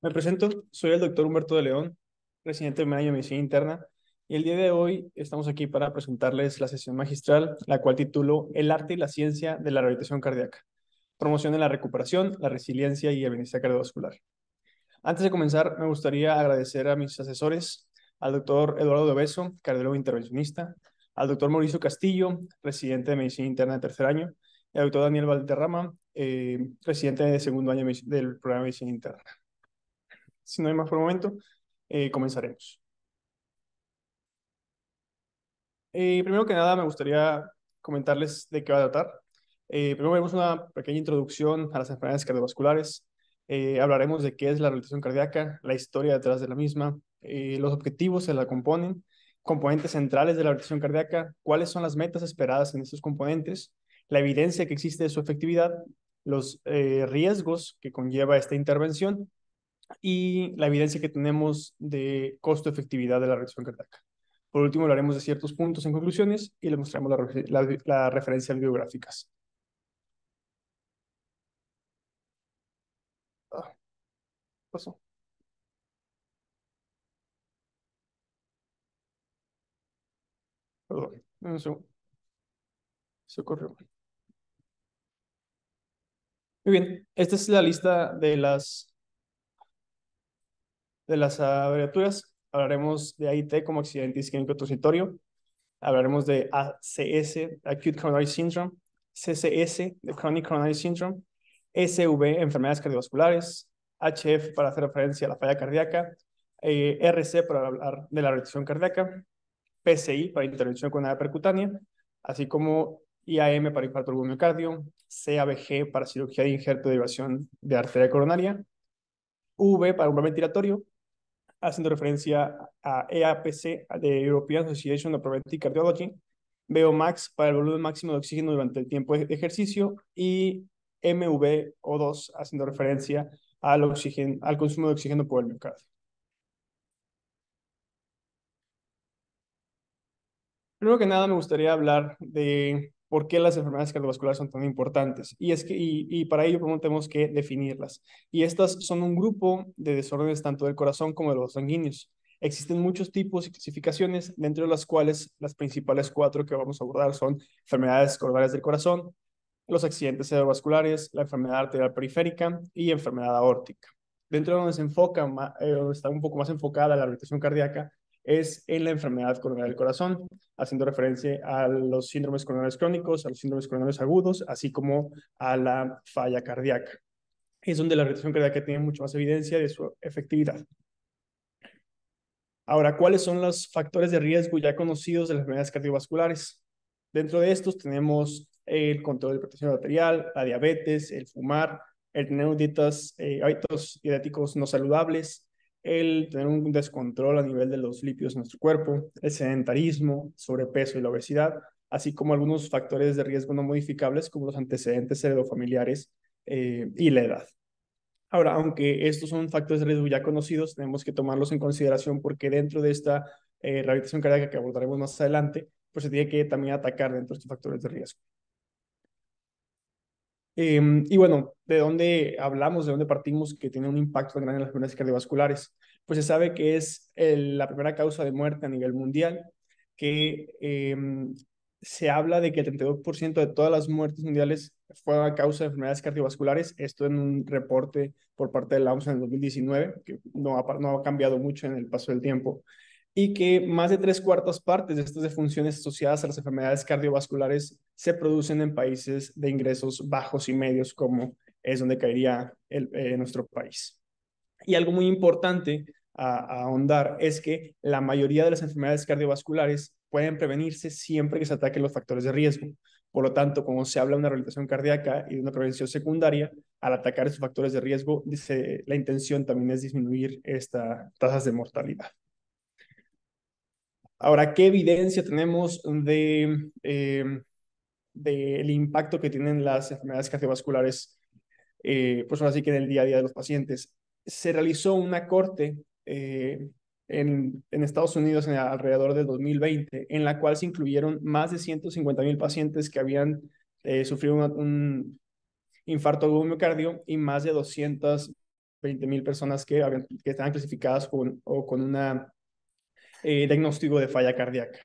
Me presento, soy el doctor Humberto de León, residente de un año de medicina interna, y el día de hoy estamos aquí para presentarles la sesión magistral, la cual titulo El arte y la ciencia de la rehabilitación cardíaca, promoción de la recuperación, la resiliencia y el bienestar cardiovascular. Antes de comenzar, me gustaría agradecer a mis asesores, al doctor Eduardo de Obeso, cardiólogo intervencionista, al doctor Mauricio Castillo, residente de medicina interna de tercer año, y al doctor Daniel Valderrama, residente de segundo año del programa de medicina interna. Si no hay más por el momento, comenzaremos. Primero que nada, me gustaría comentarles de qué va a tratar. Primero veremos una pequeña introducción a las enfermedades cardiovasculares. Hablaremos de qué es la rehabilitación cardíaca, la historia detrás de la misma, los objetivos que la componen, componentes centrales de la rehabilitación cardíaca, cuáles son las metas esperadas en estos componentes, la evidencia que existe de su efectividad, los riesgos que conlleva esta intervención y la evidencia que tenemos de costo-efectividad de la reacción cardíaca. Por último, hablaremos de ciertos puntos en conclusiones y les mostraremos las referencias bibliográficas. Ah, pasó. Perdón. Un segundo. Se ocurrió. Muy bien. Esta es la lista de las abreviaturas. Hablaremos de AIT como accidente isquémico transitorio. Hablaremos de ACS, Acute Coronary Syndrome, CCS, de Chronic Coronary Syndrome, SV, enfermedades cardiovasculares, HF para hacer referencia a la falla cardíaca, RC para hablar de la reducción cardíaca, PCI para intervención coronaria percutánea, así como IAM para infarto al miocardio, CABG para cirugía de injerto de derivación de arteria coronaria, V para un ventilatorio, haciendo referencia a EAPC de European Association of Preventive Cardiology, VO-Max para el volumen máximo de oxígeno durante el tiempo de ejercicio y MVO2 haciendo referencia al consumo de oxígeno por el miocardio. Primero que nada me gustaría hablar de por qué las enfermedades cardiovasculares son tan importantes. Y para ello tenemos que definirlas. Y estas son un grupo de desórdenes tanto del corazón como de los sanguíneos. Existen muchos tipos y clasificaciones, dentro de las cuales las principales cuatro que vamos a abordar son enfermedades coronarias del corazón, los accidentes cerebrovasculares, la enfermedad arterial periférica y enfermedad aórtica. Dentro de donde se enfoca, donde está un poco más enfocada la rehabilitación cardíaca, es en la enfermedad coronaria del corazón, haciendo referencia a los síndromes coronarios crónicos, a los síndromes coronarios agudos, así como a la falla cardíaca. Es donde la rehabilitación cardíaca tiene mucho más evidencia de su efectividad. Ahora, ¿cuáles son los factores de riesgo ya conocidos de las enfermedades cardiovasculares? Dentro de estos tenemos el control de protección arterial, la diabetes, el fumar, el tener hábitos dietéticos no saludables, el tener un descontrol a nivel de los lípidos en nuestro cuerpo, el sedentarismo, sobrepeso y la obesidad, así como algunos factores de riesgo no modificables como los antecedentes heredofamiliares y la edad. Ahora, aunque estos son factores de riesgo ya conocidos, tenemos que tomarlos en consideración porque dentro de esta rehabilitación cardíaca que abordaremos más adelante, pues se tiene que también atacar dentro de estos factores de riesgo. Y bueno, ¿de dónde hablamos? ¿De dónde partimos que tiene un impacto tan grande en las enfermedades cardiovasculares? Pues se sabe que es la primera causa de muerte a nivel mundial, que se habla de que el 32% de todas las muertes mundiales fue a causa de enfermedades cardiovasculares. Esto en un reporte por parte de la OMS en el 2019, que no ha cambiado mucho en el paso del tiempo, y que más de tres cuartas partes de estas defunciones asociadas a las enfermedades cardiovasculares se producen en países de ingresos bajos y medios, como es donde caería nuestro país. Y algo muy importante a ahondar es que la mayoría de las enfermedades cardiovasculares pueden prevenirse siempre que se ataquen los factores de riesgo. Por lo tanto, como se habla de una rehabilitación cardíaca y de una prevención secundaria, al atacar esos factores de riesgo, la intención también es disminuir estas tasas de mortalidad. Ahora, ¿qué evidencia tenemos del impacto que tienen las enfermedades cardiovasculares, pues ahora sí que en el día a día de los pacientes? Se realizó una corte en Estados Unidos alrededor del 2020, en la cual se incluyeron más de 150,000 pacientes que habían sufrido infarto agudo de miocardio y más de 220,000 personas que estaban clasificadas con una diagnóstico de falla cardíaca.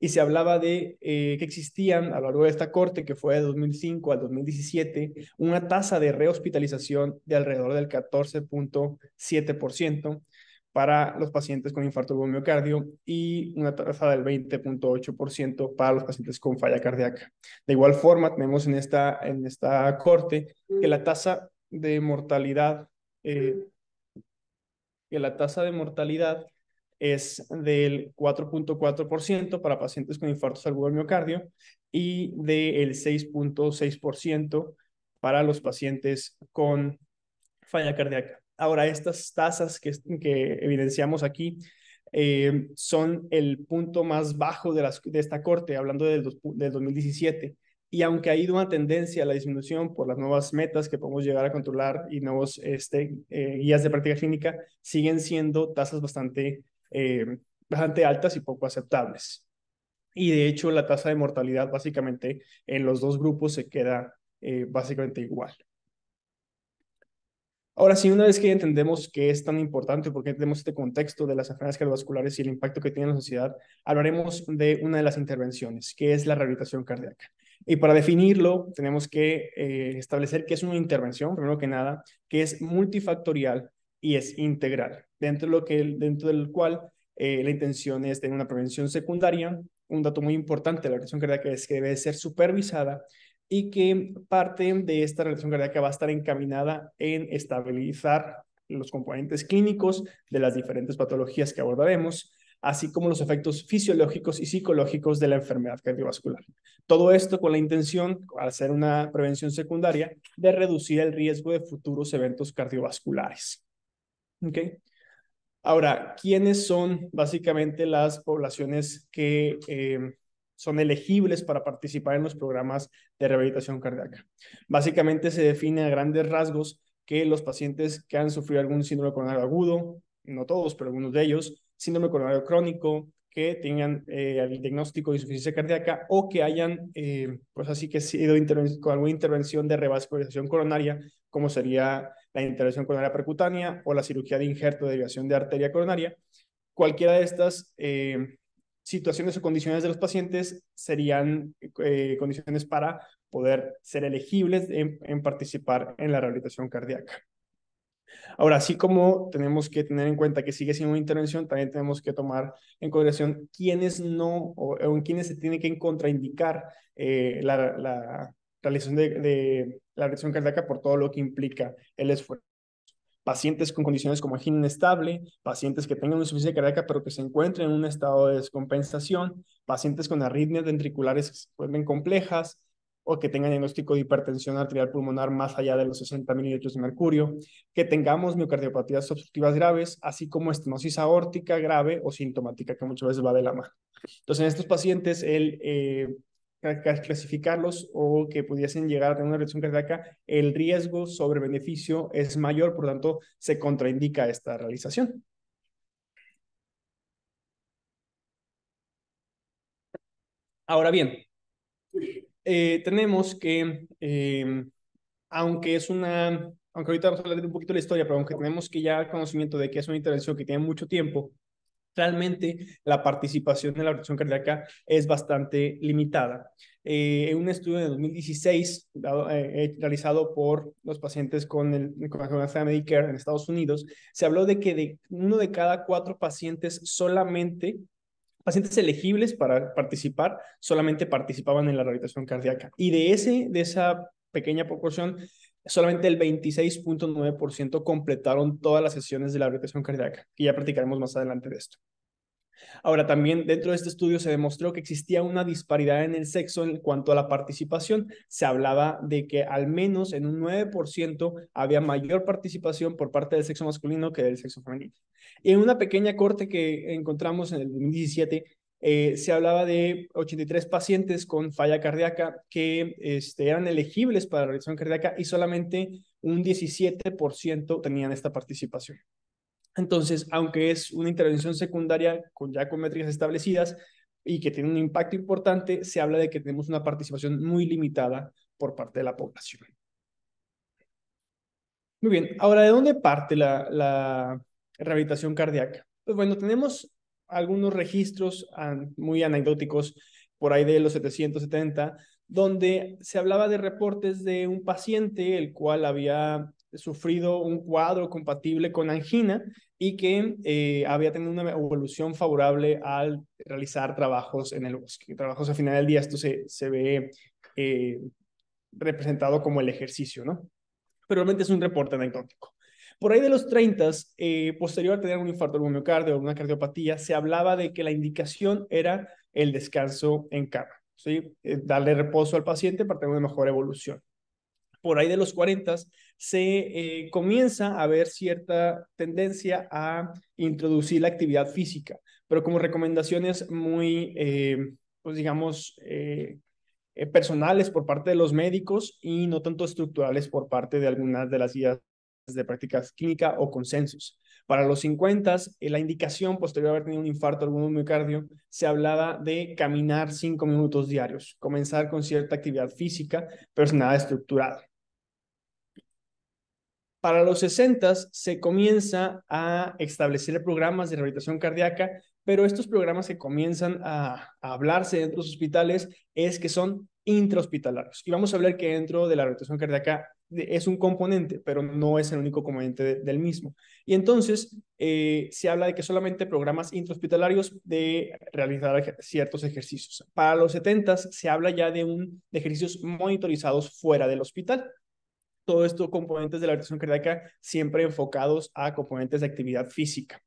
Y se hablaba de que existían a lo largo de esta corte, que fue de 2005 al 2017, una tasa de rehospitalización de alrededor del 14.7% para los pacientes con infarto agudo miocardio y una tasa del 20.8% para los pacientes con falla cardíaca. De igual forma, tenemos en esta corte que la tasa de mortalidad eh, es del 4.4% para pacientes con infartos agudos del miocardio y del 6.6% para los pacientes con falla cardíaca. Ahora, estas tasas que evidenciamos aquí son el punto más bajo de esta corte, hablando del 2017. Y aunque ha ido una tendencia a la disminución por las nuevas metas que podemos llegar a controlar y nuevos guías de práctica clínica, siguen siendo tasas bastante altas y poco aceptables. Y de hecho, la tasa de mortalidad básicamente en los dos grupos se queda básicamente igual. Ahora sí, una vez que entendemos qué es tan importante, porque entendemos este contexto de las enfermedades cardiovasculares y el impacto que tiene en la sociedad, hablaremos de una de las intervenciones, que es la rehabilitación cardíaca. Y para definirlo, tenemos que establecer qué es una intervención, primero que nada, que es multifactorial y es integral, dentro del cual la intención es tener una prevención secundaria. Un dato muy importante de la rehabilitación cardíaca es que debe ser supervisada y que parte de esta relación cardíaca va a estar encaminada en estabilizar los componentes clínicos de las diferentes patologías que abordaremos, así como los efectos fisiológicos y psicológicos de la enfermedad cardiovascular. Todo esto con la intención, al ser una prevención secundaria, de reducir el riesgo de futuros eventos cardiovasculares. ¿Okay? Ahora, ¿quiénes son básicamente las poblaciones que son elegibles para participar en los programas de rehabilitación cardíaca? Básicamente se define a grandes rasgos que los pacientes que han sufrido algún síndrome coronario agudo, no todos, pero algunos de ellos, síndrome coronario crónico, que tengan el diagnóstico de insuficiencia cardíaca o que hayan, pues así que sido con alguna intervención de revascularización coronaria, como sería la intervención coronaria percutánea o la cirugía de injerto de derivación de arteria coronaria. Cualquiera de estas situaciones o condiciones de los pacientes serían condiciones para poder ser elegibles en participar en la rehabilitación cardíaca. Ahora, así como tenemos que tener en cuenta que sigue siendo una intervención, también tenemos que tomar en consideración quiénes no o en quiénes se tiene que contraindicar la realización de la rehabilitación cardíaca por todo lo que implica el esfuerzo. Pacientes con condiciones como angina inestable, pacientes que tengan una insuficiencia cardíaca pero que se encuentren en un estado de descompensación, pacientes con arritmias ventriculares que se vuelven complejas o que tengan diagnóstico de hipertensión arterial pulmonar más allá de los 60 mililitros de mercurio, que tengamos miocardiopatías obstructivas graves, así como estenosis aórtica grave o sintomática, que muchas veces va de la mano. Entonces, en estos pacientes, clasificarlos o que pudiesen llegar a tener una reacción cardíaca, el riesgo sobre beneficio es mayor, por lo tanto, se contraindica esta realización. Ahora bien, tenemos que, aunque ahorita vamos a hablar de un poquito de la historia, pero aunque tenemos que ya conocimiento de que es una intervención que tiene mucho tiempo, realmente la participación en la reacción cardíaca es bastante limitada. En un estudio de 2016 realizado por los pacientes con la enfermedad Medicare en Estados Unidos, se habló de que de uno de cada 4 pacientes pacientes elegibles para participar, solamente participaban en la rehabilitación cardíaca. Y de esa pequeña proporción, solamente el 26.9% completaron todas las sesiones de la rehabilitación cardíaca, y ya platicaremos más adelante de esto. Ahora, también dentro de este estudio se demostró que existía una disparidad en el sexo en cuanto a la participación. Se hablaba de que al menos en un 9% había mayor participación por parte del sexo masculino que del sexo femenino. Y en una pequeña corte que encontramos en el 2017, se hablaba de 83 pacientes con falla cardíaca que eran elegibles para la reacción cardíaca y solamente un 17% tenían esta participación. Entonces, aunque es una intervención secundaria ya con métricas establecidas y que tiene un impacto importante, se habla de que tenemos una participación muy limitada por parte de la población. Muy bien, ahora, ¿de dónde parte la rehabilitación cardíaca? Pues bueno, tenemos algunos registros muy anecdóticos por ahí de los 770, donde se hablaba de reportes de un paciente el cual había sufrido un cuadro compatible con angina y que había tenido una evolución favorable al realizar trabajos en el bosque. Trabajos al final del día, esto se ve eh, representado como el ejercicio, ¿no? Pero realmente es un reporte anecdótico. Por ahí de los 30, posterior a tener un infarto del miocardio o una cardiopatía, se hablaba de que la indicación era el descanso en cama, ¿sí? Darle reposo al paciente para tener una mejor evolución. Por ahí de los 40 se comienza a ver cierta tendencia a introducir la actividad física, pero como recomendaciones muy, pues digamos, personales por parte de los médicos y no tanto estructurales por parte de algunas de las guías de prácticas clínica o consensos. Para los 50, la indicación posterior a haber tenido un infarto algún miocardio, se hablaba de caminar 5 minutos diarios, comenzar con cierta actividad física, pero sin nada estructurado. Para los 60 se comienza a establecer programas de rehabilitación cardíaca, pero estos programas que comienzan a hablarse dentro de los hospitales es que son intrahospitalarios. Y vamos a hablar que dentro de la rehabilitación cardíaca es un componente, pero no es el único componente del mismo. Y entonces se habla de que solamente programas intrahospitalarios de realizar ciertos ejercicios. Para los 70 se habla ya de ejercicios monitorizados fuera del hospital. Todo esto componentes de la rehabilitación cardíaca siempre enfocados a componentes de actividad física.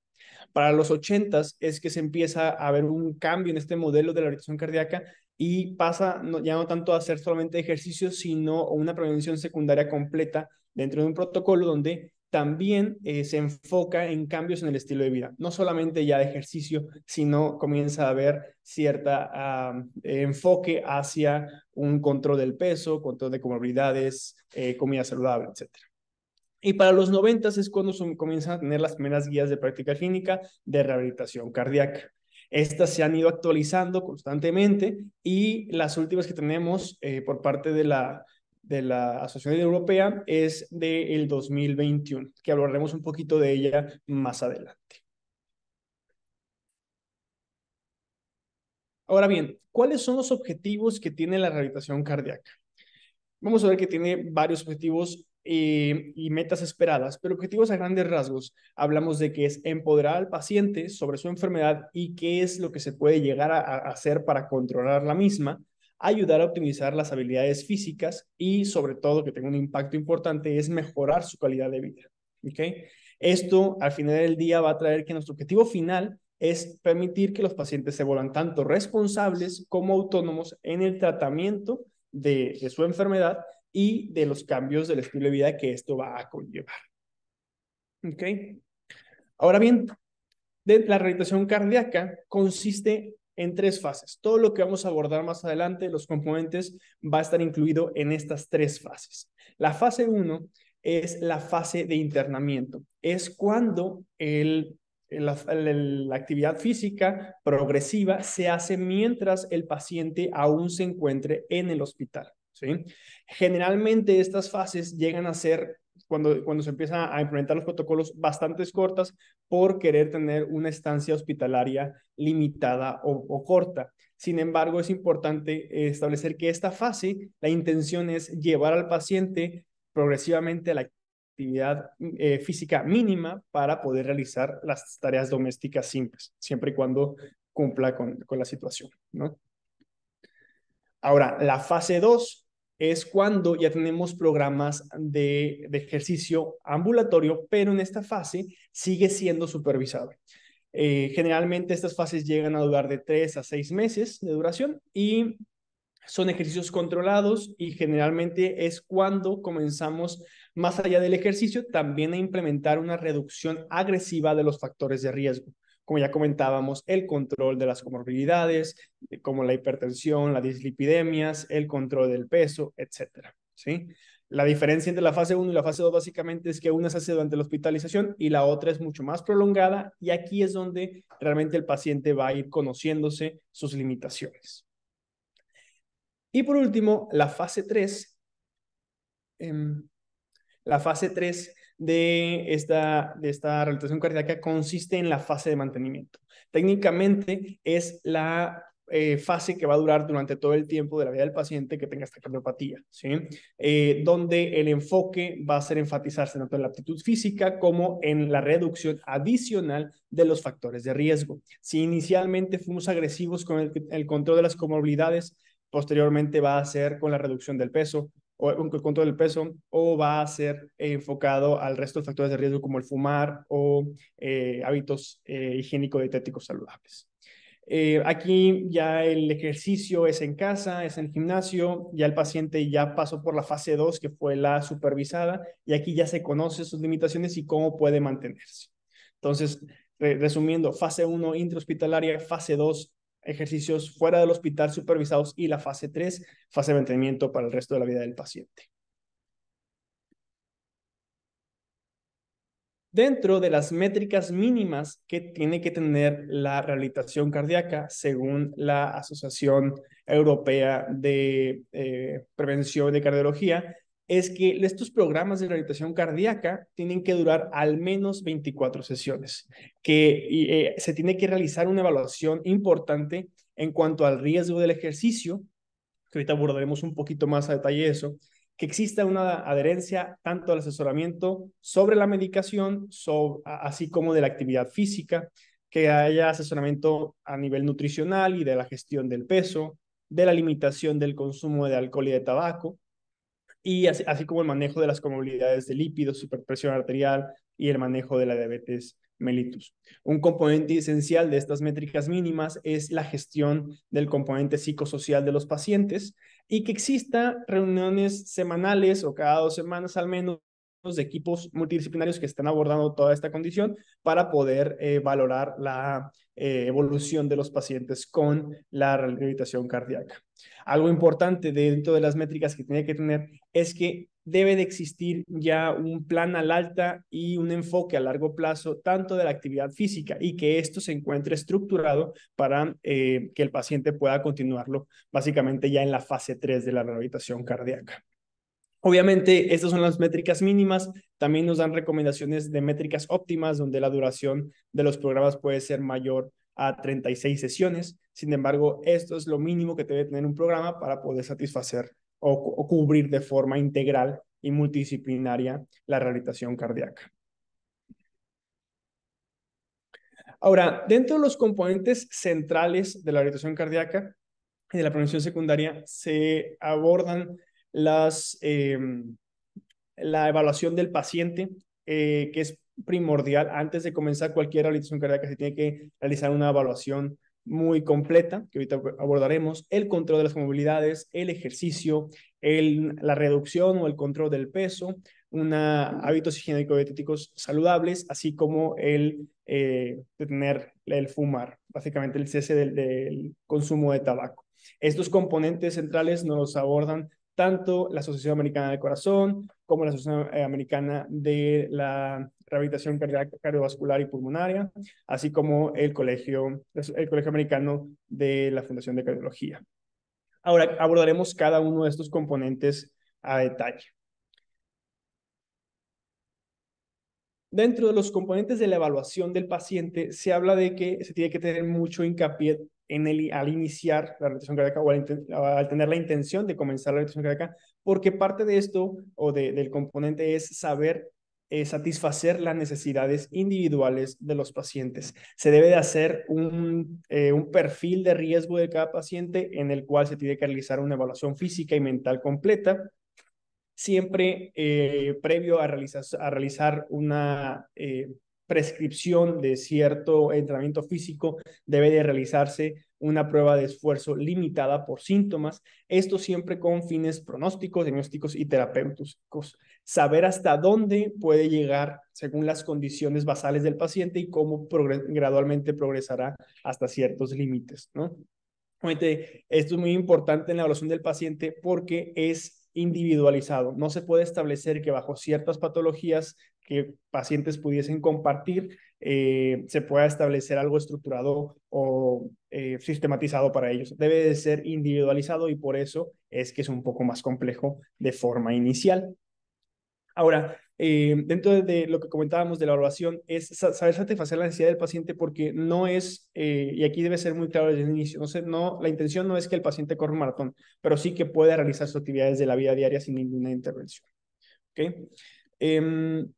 Para los 80 es que se empieza a ver un cambio en este modelo de la rehabilitación cardíaca y pasa ya no tanto a hacer solamente ejercicios, sino una prevención secundaria completa dentro de un protocolo donde también se enfoca en cambios en el estilo de vida, no solamente ya de ejercicio, sino comienza a haber cierta enfoque hacia un control del peso, control de comorbilidades, comida saludable, etcétera. Y para los 90 es cuando comienzan a tener las primeras guías de práctica clínica de rehabilitación cardíaca. Estas se han ido actualizando constantemente y las últimas que tenemos por parte de la Asociación Europea es del 2021, que hablaremos un poquito de ella más adelante. Ahora bien, ¿cuáles son los objetivos que tiene la rehabilitación cardíaca? Vamos a ver que tiene varios objetivos y metas esperadas, pero objetivos a grandes rasgos. Hablamos de que es empoderar al paciente sobre su enfermedad y qué es lo que se puede llegar a hacer para controlar la misma, ayudar a optimizar las habilidades físicas y sobre todo, que tenga un impacto importante, es mejorar su calidad de vida. ¿Okay? Esto al final del día va a traer que nuestro objetivo final es permitir que los pacientes se vuelvan tanto responsables como autónomos en el tratamiento de su enfermedad y de los cambios del estilo de vida que esto va a conllevar. ¿Ok? Ahora bien, la rehabilitación cardíaca consiste en 3 fases. Todo lo que vamos a abordar más adelante, los componentes, va a estar incluido en estas 3 fases. La fase 1 es la fase de internamiento. Es cuando la actividad física progresiva se hace mientras el paciente aún se encuentre en el hospital. ¿Sí? Generalmente estas fases llegan a ser, cuando se empiezan a implementar los protocolos, bastante cortas por querer tener una estancia hospitalaria limitada o corta. Sin embargo, es importante establecer que esta fase, la intención es llevar al paciente progresivamente a la actividad física mínima para poder realizar las tareas domésticas simples, siempre y cuando cumpla con la situación, ¿no? Ahora, la fase 2 es cuando ya tenemos programas de ejercicio ambulatorio, pero en esta fase sigue siendo supervisado. Generalmente estas fases llegan a durar de 3 a 6 meses de duración y son ejercicios controlados y generalmente es cuando comenzamos, más allá del ejercicio, también a implementar una reducción agresiva de los factores de riesgo. Como ya comentábamos, el control de las comorbilidades, como la hipertensión, las dislipidemias, el control del peso, etcétera. ¿Sí? La diferencia entre la fase 1 y la fase 2 básicamente es que una se hace durante la hospitalización y la otra es mucho más prolongada y aquí es donde realmente el paciente va a ir conociéndose sus limitaciones. Y por último, la fase 3 de esta rehabilitación cardíaca consiste en la fase de mantenimiento. Técnicamente es la fase que va a durar durante todo el tiempo de la vida del paciente que tenga esta cardiopatía, ¿sí? Donde el enfoque va a ser enfatizarse tanto en la aptitud física como en la reducción adicional de los factores de riesgo. Si inicialmente fuimos agresivos con el control de las comorbilidades, posteriormente va a ser con la reducción del peso o el control del peso, o va a ser enfocado al resto de factores de riesgo como el fumar o hábitos higiénico-dietéticos saludables. Aquí ya el ejercicio es en casa, es en el gimnasio, ya el paciente ya pasó por la fase 2 que fue la supervisada, y aquí ya se conoce sus limitaciones y cómo puede mantenerse. Entonces, resumiendo, fase 1 intrahospitalaria, fase 2 ejercicios fuera del hospital supervisados, y la fase 3 fase de mantenimiento para el resto de la vida del paciente. Dentro de las métricas mínimas que tiene que tener la rehabilitación cardíaca, según la Asociación Europea de Prevención de Cardiología, es que estos programas de rehabilitación cardíaca tienen que durar al menos 24 sesiones, que se tiene que realizar una evaluación importante en cuanto al riesgo del ejercicio, que ahorita abordaremos un poquito más a detalle eso, que exista una adherencia tanto al asesoramiento sobre la medicación, así como de la actividad física, que haya asesoramiento a nivel nutricional y de la gestión del peso, de la limitación del consumo de alcohol y de tabaco, y así como el manejo de las comorbilidades de lípidos, hiperpresión arterial y el manejo de la diabetes mellitus. Un componente esencial de estas métricas mínimas es la gestión del componente psicosocial de los pacientes, y que exista reuniones semanales o cada 2 semanas al menos de equipos multidisciplinarios que están abordando toda esta condición para poder valorar la evolución de los pacientes con la rehabilitación cardíaca. Algo importante dentro de las métricas que tiene que tener es que debe de existir ya un plan al alta y un enfoque a largo plazo, tanto de la actividad física, y que esto se encuentre estructurado para que el paciente pueda continuarlo básicamente ya en la fase 3 de la rehabilitación cardíaca. Obviamente, estas son las métricas mínimas. También nos dan recomendaciones de métricas óptimas, donde la duración de los programas puede ser mayor a 36 sesiones. Sin embargo, esto es lo mínimo que debe tener un programa para poder satisfacer o cubrir de forma integral y multidisciplinaria la rehabilitación cardíaca. Ahora, dentro de los componentes centrales de la rehabilitación cardíaca y de la prevención secundaria, se abordan las la evaluación del paciente, que es primordial. Antes de comenzar cualquier rehabilitación cardíaca se tiene que realizar una evaluación muy completa, que ahorita abordaremos, el control de las movilidades, el ejercicio, la reducción o el control del peso, hábitos higiénico-dietéticos saludables, así como detener el fumar, básicamente el cese del consumo de tabaco. Estos componentes centrales nos los abordan tanto la Asociación Americana del Corazón como la Asociación Americana de la Rehabilitación Cardiovascular y Pulmonaria, así como el Colegio Americano de la Fundación de Cardiología. Ahora abordaremos cada uno de estos componentes a detalle. Dentro de los componentes de la evaluación del paciente, se habla de que se tiene que tener mucho hincapié al iniciar la rehabilitación cardíaca o al tener la intención de comenzar la rehabilitación cardíaca, porque parte de esto o del componente es saber satisfacer las necesidades individuales de los pacientes. Se debe de hacer un perfil de riesgo de cada paciente, en el cual se tiene que realizar una evaluación física y mental completa, siempre previo a realizar una prescripción de cierto entrenamiento físico. Debe de realizarse una prueba de esfuerzo limitada por síntomas, esto siempre con fines pronósticos, diagnósticos y terapéuticos. Saber hasta dónde puede llegar según las condiciones basales del paciente y cómo gradualmente progresará hasta ciertos límites, ¿no? Obviamente, esto es muy importante en la evaluación del paciente porque es individualizado. No se puede establecer que bajo ciertas patologías que pacientes pudiesen compartir, se pueda establecer algo estructurado o sistematizado para ellos. Debe de ser individualizado, y por eso es que es un poco más complejo de forma inicial. Ahora, Dentro de lo que comentábamos de la evaluación, es saber satisfacer la necesidad del paciente porque no es, y aquí debe ser muy claro desde el inicio, no sé, no, la intención no es que el paciente corra un maratón, pero sí que pueda realizar sus actividades de la vida diaria sin ninguna intervención. ¿Ok? Em,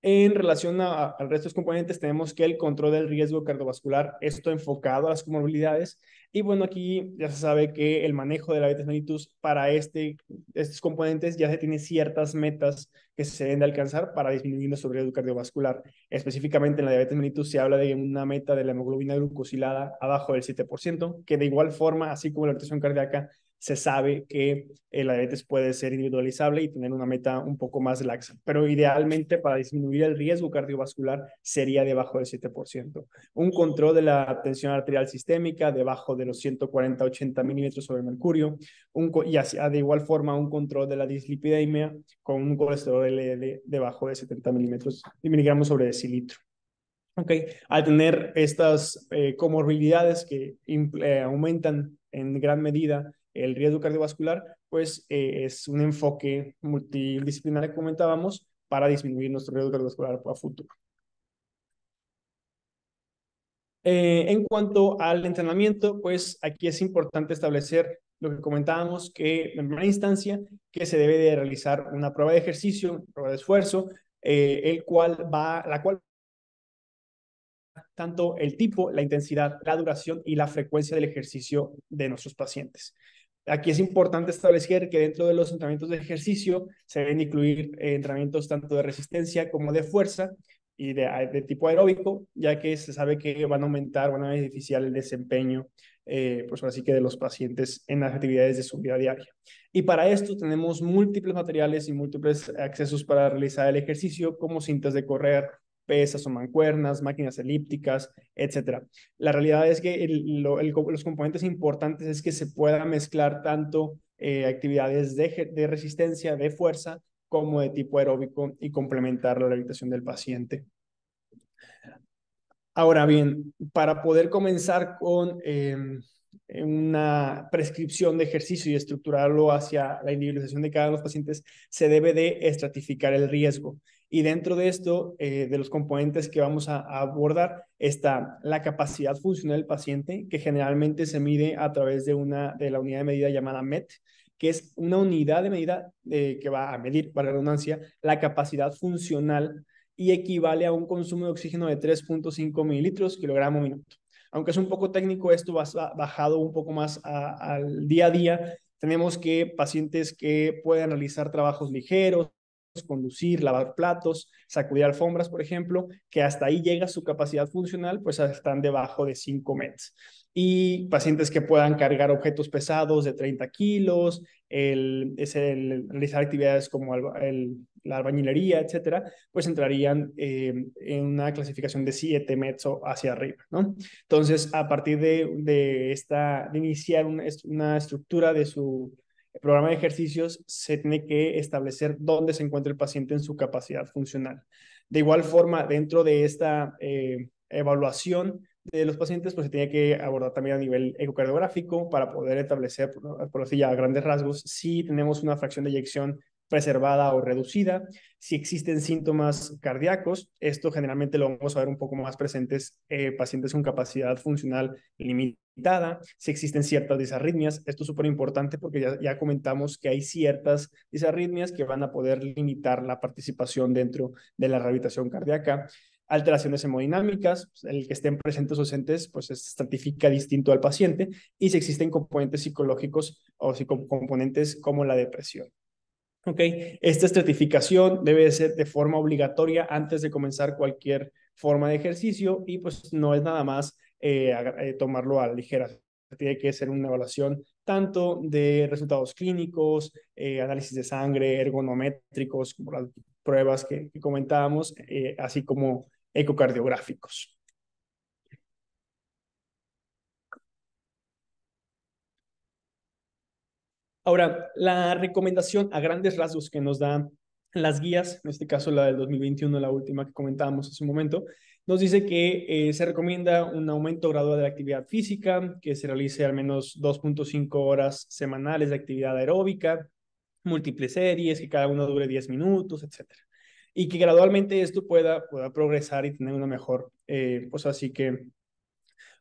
en relación al resto de los componentes, tenemos que el control del riesgo cardiovascular, esto enfocado a las comorbilidades. Y bueno, aquí ya se sabe que el manejo de la diabetes mellitus para estos componentes ya se tiene ciertas metas que se deben de alcanzar para disminuir nuestro riesgo cardiovascular. Específicamente en la diabetes mellitus se habla de una meta de la hemoglobina glucosilada abajo del 7%, que de igual forma, así como la rotación cardíaca, se sabe que la diabetes puede ser individualizable y tener una meta un poco más laxa, pero idealmente para disminuir el riesgo cardiovascular sería debajo del 7%. Un control de la tensión arterial sistémica debajo de los 140-80 milímetros sobre mercurio, y así, de igual forma un control de la dislipidemia con un colesterol LDL debajo de 70 miligramos sobre decilitro. Okay. Al tener estas comorbilidades que aumentan en gran medida el riesgo cardiovascular, pues es un enfoque multidisciplinario que comentábamos para disminuir nuestro riesgo cardiovascular a futuro. En cuanto al entrenamiento, pues aquí es importante establecer lo que comentábamos, que en primera instancia que se debe de realizar una prueba de ejercicio, prueba de esfuerzo, la cual tanto el tipo, la intensidad, la duración y la frecuencia del ejercicio de nuestros pacientes. Aquí es importante establecer que dentro de los entrenamientos de ejercicio se deben incluir entrenamientos tanto de resistencia como de fuerza y de tipo aeróbico, ya que se sabe que van a aumentar, van a beneficiar el desempeño, pues así que de los pacientes en las actividades de su vida diaria. Y para esto tenemos múltiples materiales y múltiples accesos para realizar el ejercicio, como cintas de correr, pesas o mancuernas, máquinas elípticas, etcétera. La realidad es que los componentes importantes es que se pueda mezclar tanto actividades de resistencia, de fuerza, como de tipo aeróbico y complementar la rehabilitación del paciente. Ahora bien, para poder comenzar con una prescripción de ejercicio y estructurarlo hacia la individualización de cada uno de los pacientes, se debe de estratificar el riesgo. Y dentro de esto, de los componentes que vamos a abordar, está la capacidad funcional del paciente, que generalmente se mide a través de la unidad de medida llamada MET, que es una unidad de medida que va a medir, para la redundancia, la capacidad funcional y equivale a un consumo de oxígeno de 3.5 mililitros kilogramo minuto. Aunque es un poco técnico, esto va bajado un poco más al día a día. Tenemos que pacientes que puedan realizar trabajos ligeros, conducir, lavar platos, sacudir alfombras, por ejemplo, que hasta ahí llega su capacidad funcional, pues están debajo de 5 METs. Y pacientes que puedan cargar objetos pesados de 30 kilos, realizar actividades como la albañilería, etcétera, pues entrarían en una clasificación de 7 METs hacia arriba, ¿no? Entonces, a partir de iniciar una estructura de su programa de ejercicios, se tiene que establecer dónde se encuentra el paciente en su capacidad funcional. De igual forma, dentro de esta evaluación de los pacientes, pues se tiene que abordar también a nivel ecocardiográfico para poder establecer, por así ya a grandes rasgos, si tenemos una fracción de eyección preservada o reducida, si existen síntomas cardíacos, esto generalmente lo vamos a ver un poco más presentes pacientes con capacidad funcional limitada, si existen ciertas disarritmias, esto es súper importante porque ya comentamos que hay ciertas disarritmias que van a poder limitar la participación dentro de la rehabilitación cardíaca, alteraciones hemodinámicas, el que estén presentes o ausentes, pues se estratifica distinto al paciente, y si existen componentes psicológicos o componentes como la depresión. Ok, esta estratificación debe ser de forma obligatoria antes de comenzar cualquier forma de ejercicio y pues no es nada más tomarlo a la ligera. Tiene que ser una evaluación tanto de resultados clínicos, análisis de sangre, ergonométricos, como las pruebas que comentábamos, así como ecocardiográficos. Ahora, la recomendación a grandes rasgos que nos dan las guías, en este caso la del 2021, la última que comentábamos hace un momento, nos dice que se recomienda un aumento gradual de la actividad física, que se realice al menos 2.5 horas semanales de actividad aeróbica, múltiples series, que cada uno dure 10 minutos, etc. y que gradualmente esto pueda progresar y tener una mejor, pues así que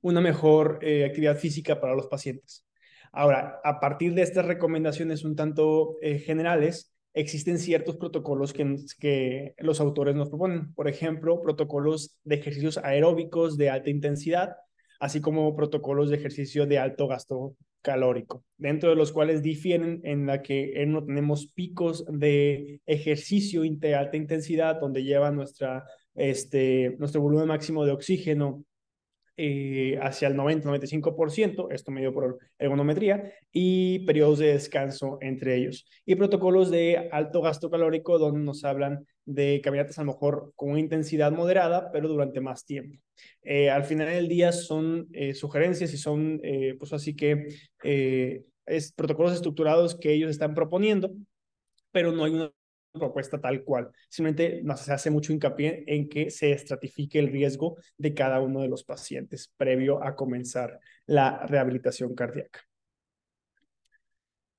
una mejor actividad física para los pacientes. Ahora, a partir de estas recomendaciones un tanto generales, existen ciertos protocolos que los autores nos proponen. Por ejemplo, protocolos de ejercicios aeróbicos de alta intensidad, así como protocolos de ejercicio de alto gasto calórico, dentro de los cuales difieren en la que no tenemos picos de ejercicio de alta intensidad, donde lleva nuestro volumen máximo de oxígeno hacia el 90-95%, esto medido por ergonometría, y periodos de descanso entre ellos. Y protocolos de alto gasto calórico donde nos hablan de caminatas a lo mejor con una intensidad moderada, pero durante más tiempo. Al final del día son sugerencias y son, pues así que, protocolos estructurados que ellos están proponiendo, pero no hay una propuesta tal cual. Simplemente se hace mucho hincapié en que se estratifique el riesgo de cada uno de los pacientes previo a comenzar la rehabilitación cardíaca.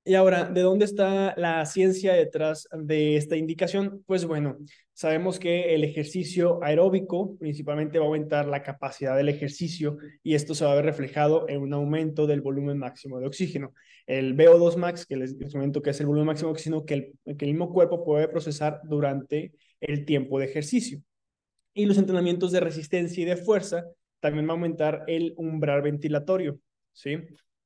Y ahora, ¿de dónde está la ciencia detrás de esta indicación? Pues bueno, sabemos que el ejercicio aeróbico principalmente va a aumentar la capacidad del ejercicio y esto se va a ver reflejado en un aumento del volumen máximo de oxígeno. El VO2 max, que les comento que es el volumen máximo de oxígeno que el mismo cuerpo puede procesar durante el tiempo de ejercicio. Y los entrenamientos de resistencia y de fuerza también va a aumentar el umbral ventilatorio, ¿sí?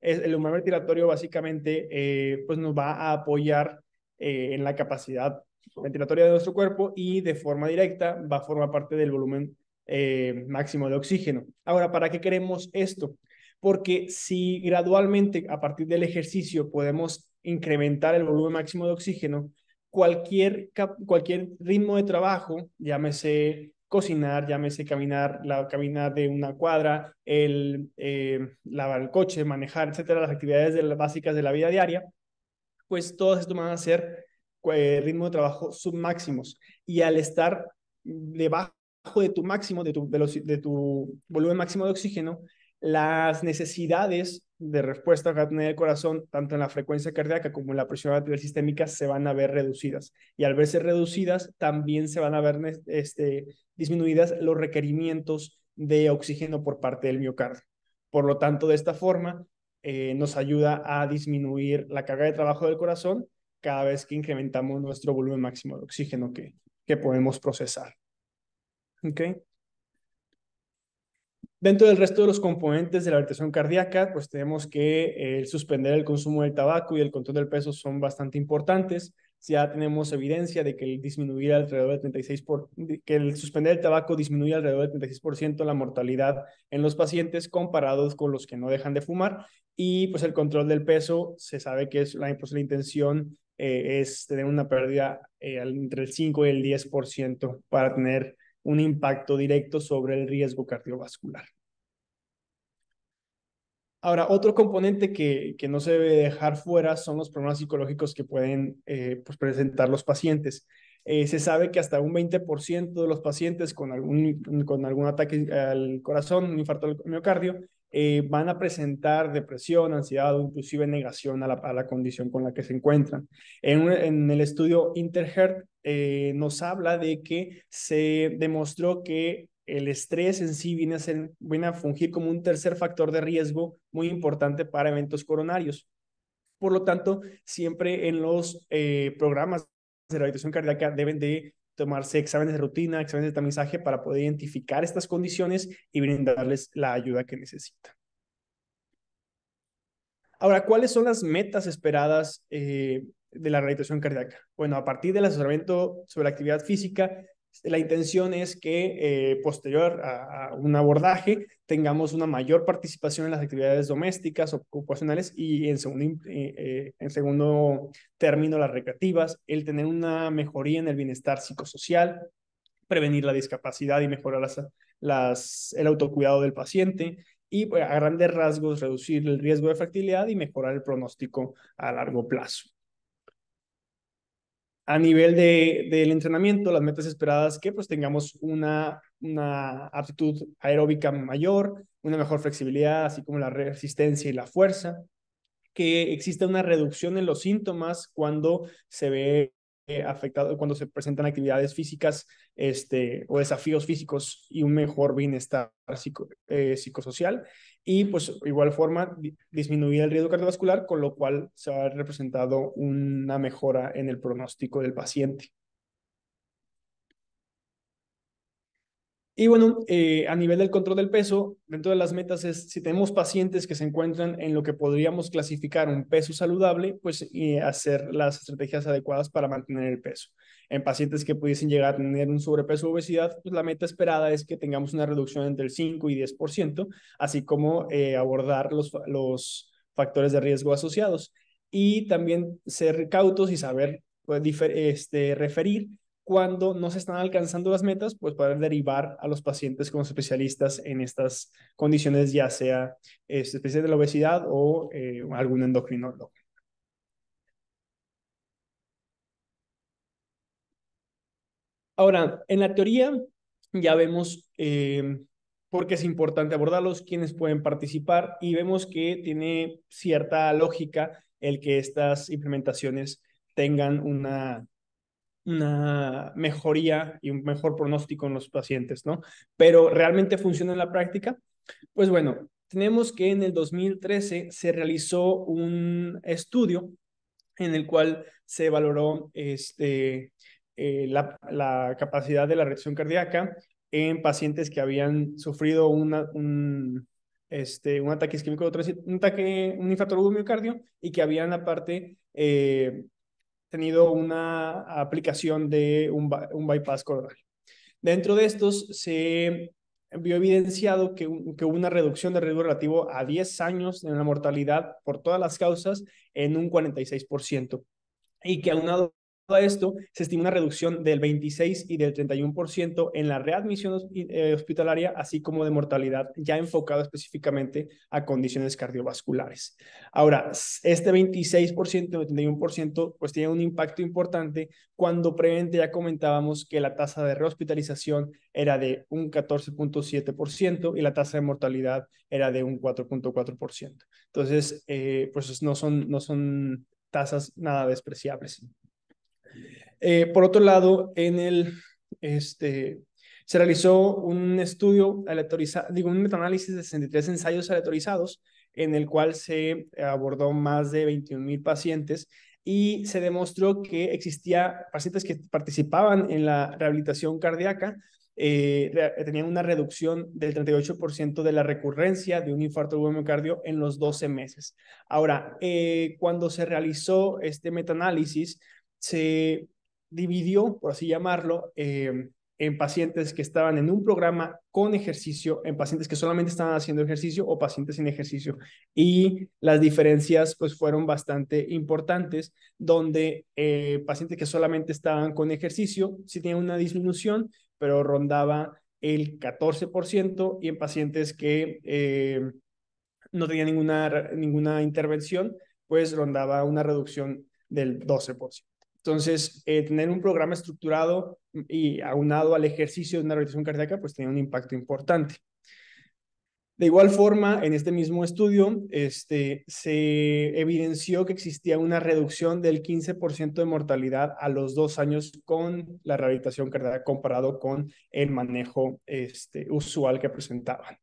El umbral ventilatorio básicamente pues nos va a apoyar en la capacidad ventilatoria de nuestro cuerpo y de forma directa va a formar parte del volumen máximo de oxígeno. Ahora, ¿para qué queremos esto? Porque si gradualmente a partir del ejercicio podemos incrementar el volumen máximo de oxígeno, cualquier ritmo de trabajo, llámese cocinar, llámese caminar de una cuadra, lavar el coche, manejar, etcétera, las actividades básicas de la vida diaria, pues todas esto van a ser ritmo de trabajo submáximos. Y al estar debajo de tu máximo, de tu volumen máximo de oxígeno, las necesidades de respuesta que va a tener el corazón, tanto en la frecuencia cardíaca como en la presión arterial sistémica, se van a ver reducidas. Y al verse reducidas, también se van a ver disminuidas los requerimientos de oxígeno por parte del miocardio. Por lo tanto, de esta forma, nos ayuda a disminuir la carga de trabajo del corazón cada vez que incrementamos nuestro volumen máximo de oxígeno que podemos procesar. ¿Ok? Dentro del resto de los componentes de la rehabilitación cardíaca, pues tenemos que el suspender el consumo del tabaco y el control del peso son bastante importantes. Ya tenemos evidencia de que que el suspender el tabaco disminuye alrededor del 36% la mortalidad en los pacientes comparados con los que no dejan de fumar. Y pues el control del peso, se sabe que pues, la intención es tener una pérdida entre el 5 y el 10% para tener un impacto directo sobre el riesgo cardiovascular. Ahora, otro componente que no se debe dejar fuera son los problemas psicológicos que pueden pues presentar los pacientes. Se sabe que hasta un 20% de los pacientes con algún ataque al corazón, un infarto al miocardio, van a presentar depresión, ansiedad o inclusive negación a la condición con la que se encuentran. En el estudio Interheart nos habla de que se demostró que el estrés en sí viene a fungir como un tercer factor de riesgo muy importante para eventos coronarios. Por lo tanto, siempre en los programas de rehabilitación cardíaca deben de tomarse exámenes de rutina, exámenes de tamizaje para poder identificar estas condiciones y brindarles la ayuda que necesitan. Ahora, ¿cuáles son las metas esperadas de la rehabilitación cardíaca? Bueno, a partir del asesoramiento sobre la actividad física, la intención es que posterior a un abordaje tengamos una mayor participación en las actividades domésticas, ocupacionales y en segundo término las recreativas, el tener una mejoría en el bienestar psicosocial, prevenir la discapacidad y mejorar el autocuidado del paciente y pues, a grandes rasgos reducir el riesgo de fragilidad y mejorar el pronóstico a largo plazo. A nivel del entrenamiento, las metas esperadas que pues tengamos una aptitud aeróbica mayor, una mejor flexibilidad, así como la resistencia y la fuerza, que exista una reducción en los síntomas cuando se ve afectado cuando se presentan actividades físicas o desafíos físicos y un mejor bienestar psicosocial. Y pues igual forma disminuir el riesgo cardiovascular, con lo cual se ha representado una mejora en el pronóstico del paciente. Y bueno, a nivel del control del peso, dentro de las metas es, si tenemos pacientes que se encuentran en lo que podríamos clasificar un peso saludable, pues hacer las estrategias adecuadas para mantener el peso. En pacientes que pudiesen llegar a tener un sobrepeso o obesidad, pues la meta esperada es que tengamos una reducción entre el 5 y 10%, así como abordar los factores de riesgo asociados. Y también ser cautos y saber pues, referir cuando no se están alcanzando las metas, pues poder derivar a los pacientes como especialistas en estas condiciones, ya sea especialistas de la obesidad o algún endocrinólogo. Ahora, en la teoría ya vemos por qué es importante abordarlos, quiénes pueden participar y vemos que tiene cierta lógica el que estas implementaciones tengan una mejoría y un mejor pronóstico en los pacientes, ¿no? Pero ¿realmente funciona en la práctica? Pues bueno, tenemos que en el 2013 se realizó un estudio en el cual se valoró la capacidad de la reacción cardíaca en pacientes que habían sufrido un ataque isquémico, un infarto agudo miocardio y que habían aparte tenido una aplicación de un bypass coronario. Dentro de estos se vio evidenciado que hubo una reducción de riesgo relativo a 10 años en la mortalidad por todas las causas en un 46%, y que aunado a esto se estima una reducción del 26 y del 31% en la readmisión hospitalaria, así como de mortalidad, ya enfocado específicamente a condiciones cardiovasculares. Ahora, este 26% y 31% pues tiene un impacto importante cuando previamente ya comentábamos que la tasa de rehospitalización era de un 14.7% y la tasa de mortalidad era de un 4.4%. Entonces, pues no son tasas nada despreciables. Por otro lado, se realizó un estudio un metaanálisis de 63 ensayos aleatorizados, en el cual se abordó más de 21,000 pacientes y se demostró que existía pacientes que participaban en la rehabilitación cardíaca, tenían una reducción del 38% de la recurrencia de un infarto agudo miocardio en los 12 meses. Ahora, cuando se realizó este metaanálisis, se dividió, por así llamarlo, en pacientes que estaban en un programa con ejercicio, en pacientes que solamente estaban haciendo ejercicio o pacientes sin ejercicio. Y las diferencias pues fueron bastante importantes, donde pacientes que solamente estaban con ejercicio sí tenían una disminución, pero rondaba el 14%, y en pacientes que no tenían ninguna intervención, pues rondaba una reducción del 12%. Entonces, tener un programa estructurado y aunado al ejercicio de una rehabilitación cardíaca, pues tenía un impacto importante. De igual forma, en este mismo estudio, se evidenció que existía una reducción del 15% de mortalidad a los 2 años con la rehabilitación cardíaca comparado con el manejo usual que presentaban,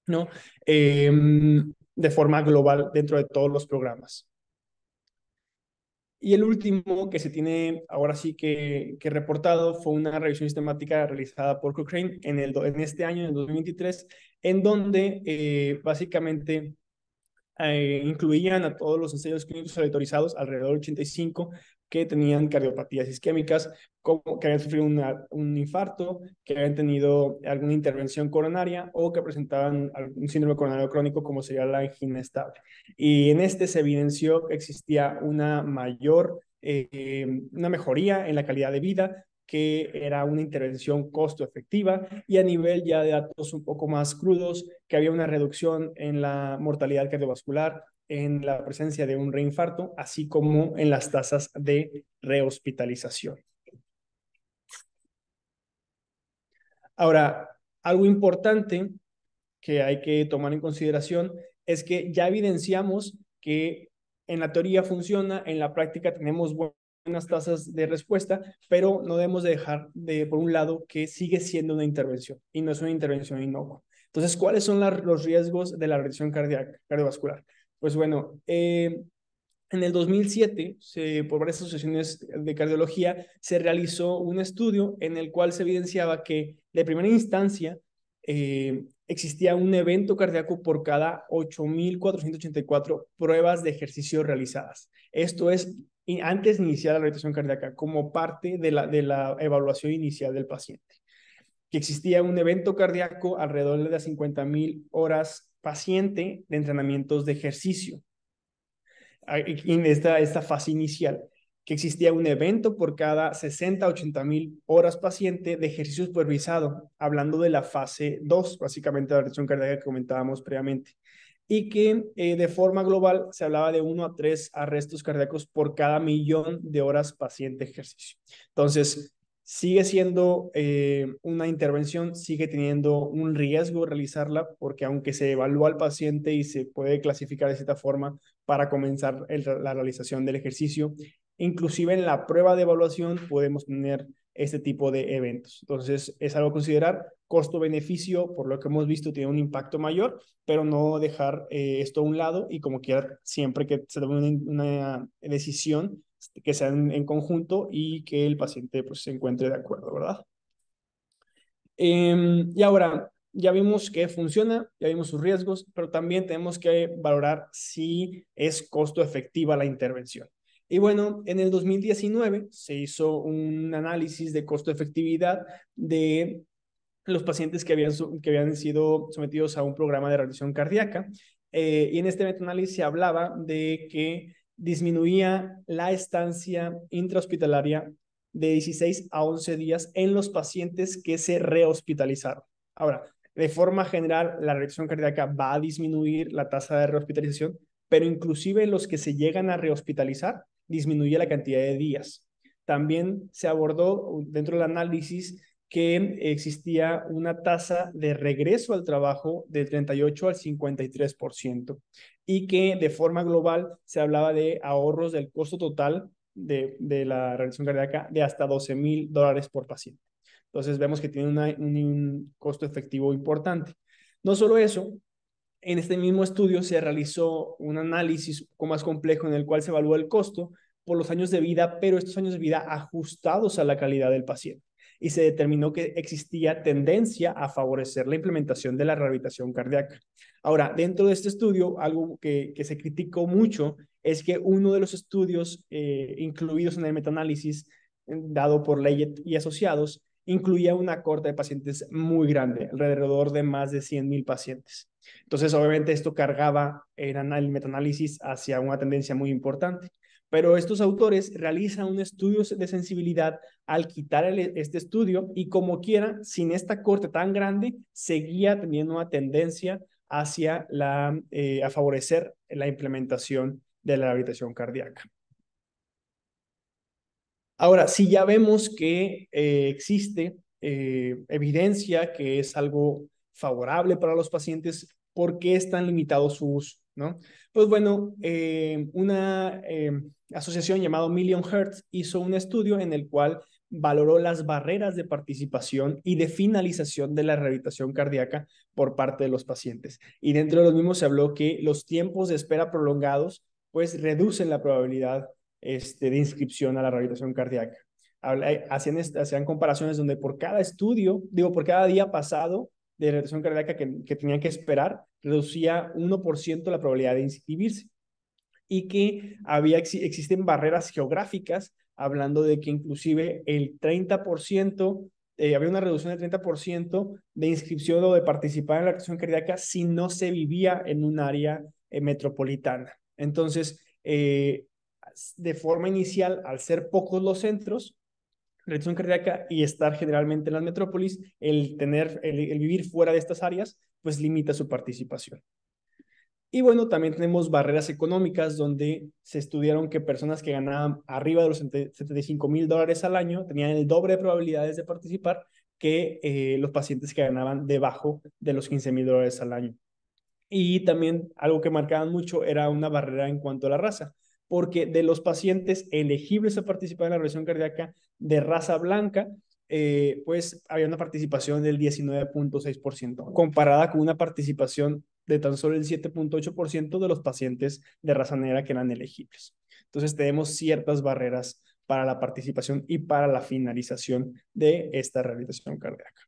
¿no? De forma global dentro de todos los programas. Y el último que se tiene ahora sí que reportado fue una revisión sistemática realizada por Cochrane en este año, en el 2023, en donde básicamente incluían a todos los ensayos clínicos autorizados, alrededor de 85, que tenían cardiopatías isquémicas, como que habían sufrido un infarto, que habían tenido alguna intervención coronaria o que presentaban un síndrome coronario crónico, como sería la angina estable. Y en este se evidenció que existía una mejoría en la calidad de vida, que era una intervención costo efectiva, y a nivel ya de datos un poco más crudos, que había una reducción en la mortalidad cardiovascular, en la presencia de un reinfarto, así como en las tasas de rehospitalización. Ahora, algo importante que hay que tomar en consideración es que ya evidenciamos que en la teoría funciona, en la práctica tenemos buenas tasas de respuesta, pero no debemos de dejar de, por un lado, que sigue siendo una intervención y no es una intervención inocua. Entonces, ¿cuáles son los riesgos de la reacción cardiovascular? Pues bueno, en el 2007, por varias asociaciones de cardiología, se realizó un estudio en el cual se evidenciaba que de primera instancia existía un evento cardíaco por cada 8.484 pruebas de ejercicio realizadas. Esto es antes de iniciar la rehabilitación cardíaca, como parte de la evaluación inicial del paciente. Que existía un evento cardíaco alrededor de las 50.000 horas paciente de entrenamientos de ejercicio en esta fase inicial, que existía un evento por cada 60 a 80.000 horas paciente de ejercicio supervisado, hablando de la fase 2, básicamente la reacción cardíaca que comentábamos previamente, y que de forma global se hablaba de 1 a 3 arrestos cardíacos por cada millón de horas paciente ejercicio. Entonces, sigue siendo una intervención, sigue teniendo un riesgo realizarla, porque aunque se evalúa al paciente y se puede clasificar de cierta forma para comenzar la realización del ejercicio, inclusive en la prueba de evaluación podemos tener este tipo de eventos. Entonces, es algo a considerar. Costo-beneficio, por lo que hemos visto, tiene un impacto mayor, pero no dejar esto a un lado y como quiera, siempre que se tome una decisión, que sea en conjunto y que el paciente pues, se encuentre de acuerdo, ¿verdad? Y ahora, ya vimos que funciona, ya vimos sus riesgos, pero también tenemos que valorar si es costo efectiva la intervención. Y bueno, en el 2019 se hizo un análisis de costo-efectividad de los pacientes que habían sido sometidos a un programa de revisión cardíaca. Y en este metaanálisis se hablaba de que disminuía la estancia intrahospitalaria de 16 a 11 días en los pacientes que se rehospitalizaron. Ahora, de forma general, la reacción cardíaca va a disminuir la tasa de rehospitalización, pero inclusive los que se llegan a rehospitalizar, disminuye la cantidad de días. También se abordó dentro del análisis que existía una tasa de regreso al trabajo del 38 al 53% y que de forma global se hablaba de ahorros del costo total de la realización cardíaca de hasta $12,000 por paciente. Entonces vemos que tiene un costo efectivo importante. No solo eso, en este mismo estudio se realizó un análisis un poco más complejo en el cual se evaluó el costo por los años de vida, pero estos años de vida ajustados a la calidad del paciente. Y se determinó que existía tendencia a favorecer la implementación de la rehabilitación cardíaca. Ahora, dentro de este estudio, algo que se criticó mucho es que uno de los estudios incluidos en el metaanálisis dado por Leyet y asociados incluía una corte de pacientes muy grande, alrededor de más de 100,000 pacientes. Entonces, obviamente, esto cargaba el metaanálisis hacia una tendencia muy importante. Pero estos autores realizan un estudio de sensibilidad al quitar este estudio y como quiera, sin esta corte tan grande, seguía teniendo una tendencia hacia a favorecer la implementación de la rehabilitación cardíaca. Ahora, si ya vemos que existe evidencia que es algo favorable para los pacientes, ¿por qué es tan limitado su uso? ¿No? Pues bueno, una asociación llamada Million Hertz hizo un estudio en el cual valoró las barreras de participación y de finalización de la rehabilitación cardíaca por parte de los pacientes. Y dentro de los mismos se habló que los tiempos de espera prolongados pues reducen la probabilidad de inscripción a la rehabilitación cardíaca. Hacían comparaciones donde por cada estudio, digo, por cada día pasado de rehabilitación cardíaca que tenían que esperar, reducía 1% la probabilidad de inscribirse. Y que existen barreras geográficas, hablando de que inclusive el 30%, había una reducción del 30% de inscripción o de participar en la rehabilitación cardíaca si no se vivía en un área metropolitana. Entonces, de forma inicial, al ser pocos los centros, rehabilitación cardíaca y estar generalmente en las metrópolis, el vivir fuera de estas áreas, pues limita su participación. Y bueno, también tenemos barreras económicas donde se estudiaron que personas que ganaban arriba de los $75,000 al año tenían el doble de probabilidades de participar que los pacientes que ganaban debajo de los $15,000 al año. Y también algo que marcaban mucho era una barrera en cuanto a la raza. porque de los pacientes elegibles a participar en la revisión cardíaca de raza blanca, pues había una participación del 19.6%, comparada con una participación de tan solo el 7.8% de los pacientes de raza negra que eran elegibles. Entonces tenemos ciertas barreras para la participación y para la finalización de esta rehabilitación cardíaca.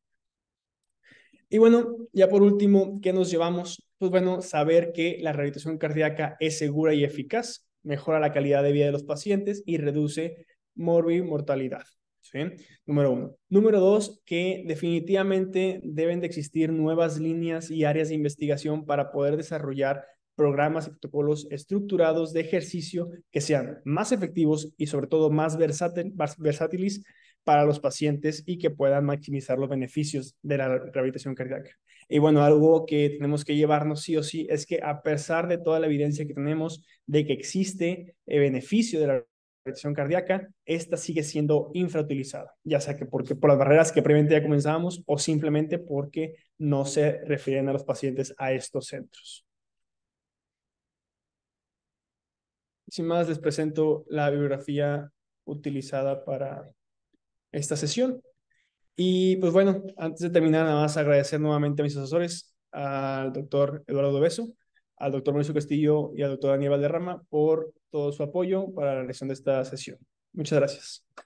Y bueno, ya por último, ¿qué nos llevamos? Pues bueno, saber que la rehabilitación cardíaca es segura y eficaz, mejora la calidad de vida de los pacientes y reduce mortalidad. ¿Sí? Número uno. Número dos, que definitivamente deben de existir nuevas líneas y áreas de investigación para poder desarrollar programas y protocolos estructurados de ejercicio que sean más efectivos y sobre todo más versátiles para los pacientes y que puedan maximizar los beneficios de la rehabilitación cardíaca. Y bueno, algo que tenemos que llevarnos sí o sí es que a pesar de toda la evidencia que tenemos de que existe beneficio de la rehabilitación cardíaca, esta sigue siendo infrautilizada, ya sea que porque por las barreras que previamente ya comenzábamos o simplemente porque no se refieren a los pacientes a estos centros. Sin más, les presento la bibliografía utilizada para esta sesión. Y pues bueno, antes de terminar, nada más agradecer nuevamente a mis asesores, al doctor Eduardo Beso, al doctor Mauricio Castillo y al doctor Daniel Valderrama por todo su apoyo para la realización de esta sesión. Muchas gracias.